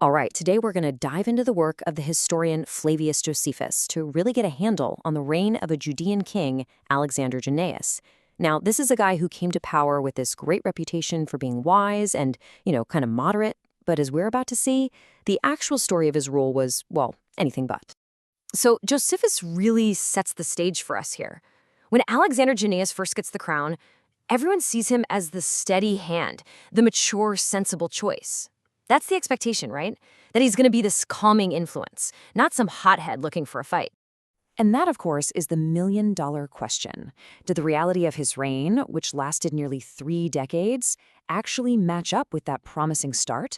All right, today we're going to dive into the work of the historian Flavius Josephus to really get a handle on the reign of a Judean king, Alexander Janneus. Now, this is a guy who came to power with this great reputation for being wise and, kind of moderate, but as we're about to see, the actual story of his rule was, well, anything but. So, Josephus really sets the stage for us here. When Alexander Janneus first gets the crown, everyone sees him as the steady hand, the mature, sensible choice. That's the expectation, right? That he's going to be this calming influence, not some hothead looking for a fight. And that, of course, is the million-dollar question. Did the reality of his reign, which lasted nearly 3 decades, actually match up with that promising start?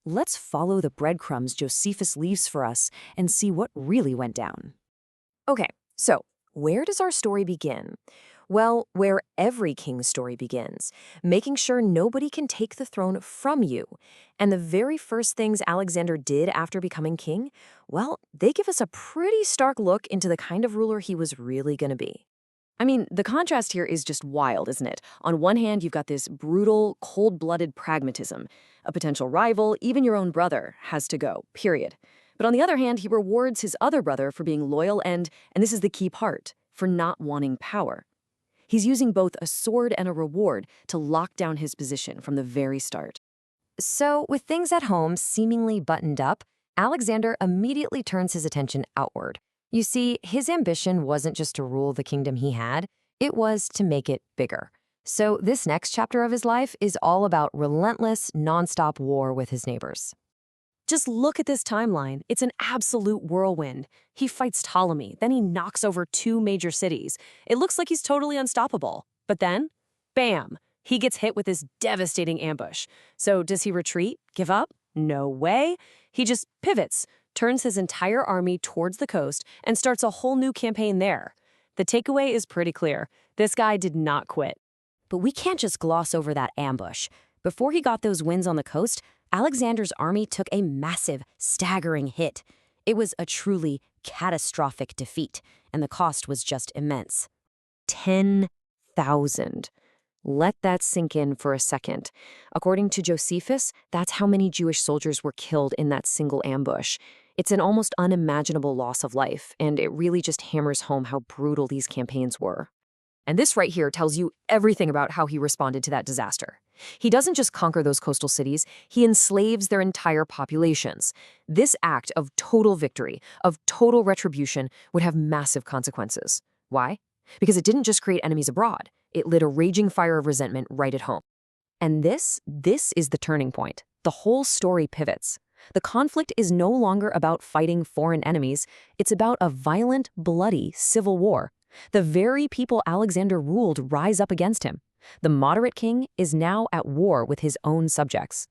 Let's follow the breadcrumbs Josephus leaves for us and see what really went down. Okay, so where does our story begin? Well, where every king's story begins, making sure nobody can take the throne from you. And the very first things Alexander did after becoming king, well, they give us a pretty stark look into the kind of ruler he was really going to be. I mean, the contrast here is just wild, isn't it? On one hand, you've got this brutal, cold-blooded pragmatism. A potential rival, even your own brother, has to go, period. But on the other hand, he rewards his other brother for being loyal and this is the key part, for not wanting power. He's using both a sword and a reward to lock down his position from the very start. So, with things at home seemingly buttoned up, Alexander immediately turns his attention outward. You see, his ambition wasn't just to rule the kingdom he had, it was to make it bigger. So, this next chapter of his life is all about relentless, nonstop war with his neighbors. Just look at this timeline. It's an absolute whirlwind. He fights Ptolemy, then he knocks over 2 major cities. It looks like he's totally unstoppable. But then, bam, he gets hit with this devastating ambush. So does he retreat? Give up? No way. He just pivots, turns his entire army towards the coast, and starts a whole new campaign there. The takeaway is pretty clear. This guy did not quit. But we can't just gloss over that ambush. Before he got those wins on the coast, Alexander's army took a massive, staggering hit. It was a truly catastrophic defeat, and the cost was just immense. 10,000. Let that sink in for a second. According to Josephus, that's how many Jewish soldiers were killed in that single ambush. It's an almost unimaginable loss of life, and it really just hammers home how brutal these campaigns were. And this right here tells you everything about how he responded to that disaster. He doesn't just conquer those coastal cities, he enslaves their entire populations. This act of total victory, of total retribution, would have massive consequences. Why? Because it didn't just create enemies abroad, it lit a raging fire of resentment right at home. And this is the turning point. The whole story pivots. The conflict is no longer about fighting foreign enemies, it's about a violent, bloody civil war. The very people Alexander ruled rise up against him. The moderate king is now at war with his own subjects.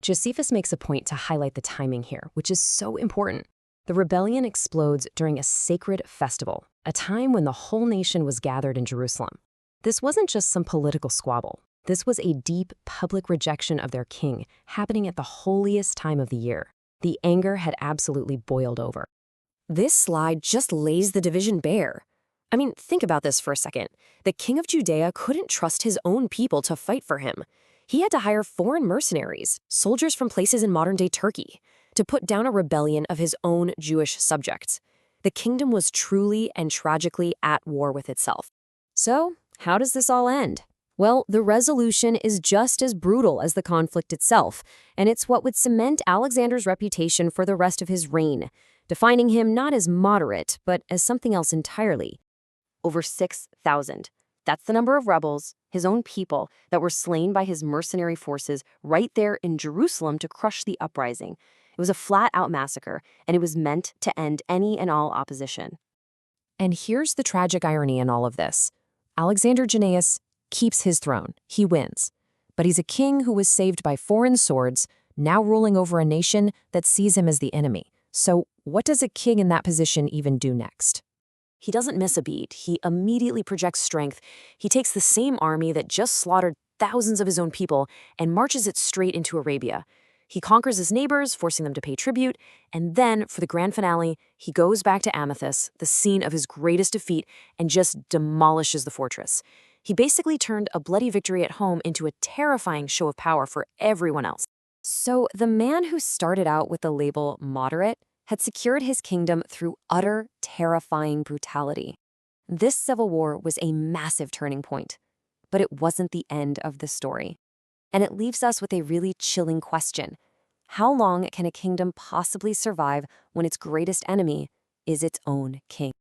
Josephus makes a point to highlight the timing here, which is so important. The rebellion explodes during a sacred festival, a time when the whole nation was gathered in Jerusalem. This wasn't just some political squabble. This was a deep public rejection of their king, happening at the holiest time of the year. The anger had absolutely boiled over. This slide just lays the division bare. I mean, think about this for a second. The king of Judea couldn't trust his own people to fight for him. He had to hire foreign mercenaries, soldiers from places in modern-day Turkey, to put down a rebellion of his own Jewish subjects. The kingdom was truly and tragically at war with itself. So, how does this all end? Well, the resolution is just as brutal as the conflict itself, and it's what would cement Alexander's reputation for the rest of his reign, defining him not as moderate, but as something else entirely. Over 6,000. That's the number of rebels, his own people, that were slain by his mercenary forces right there in Jerusalem to crush the uprising. It was a flat-out massacre, and it was meant to end any and all opposition. And here's the tragic irony in all of this. Alexander Janneus keeps his throne. He wins. But he's a king who was saved by foreign swords, now ruling over a nation that sees him as the enemy. So what does a king in that position even do next? He doesn't miss a beat. He immediately projects strength. He takes the same army that just slaughtered thousands of his own people and marches it straight into Arabia. He conquers his neighbors, forcing them to pay tribute, and then, for the grand finale, he goes back to Amathus, the scene of his greatest defeat, and just demolishes the fortress. He basically turned a bloody victory at home into a terrifying show of power for everyone else. So, the man who started out with the label moderate had secured his kingdom through utter, terrifying brutality. This civil war was a massive turning point, but it wasn't the end of the story. And it leaves us with a really chilling question. How long can a kingdom possibly survive when its greatest enemy is its own king?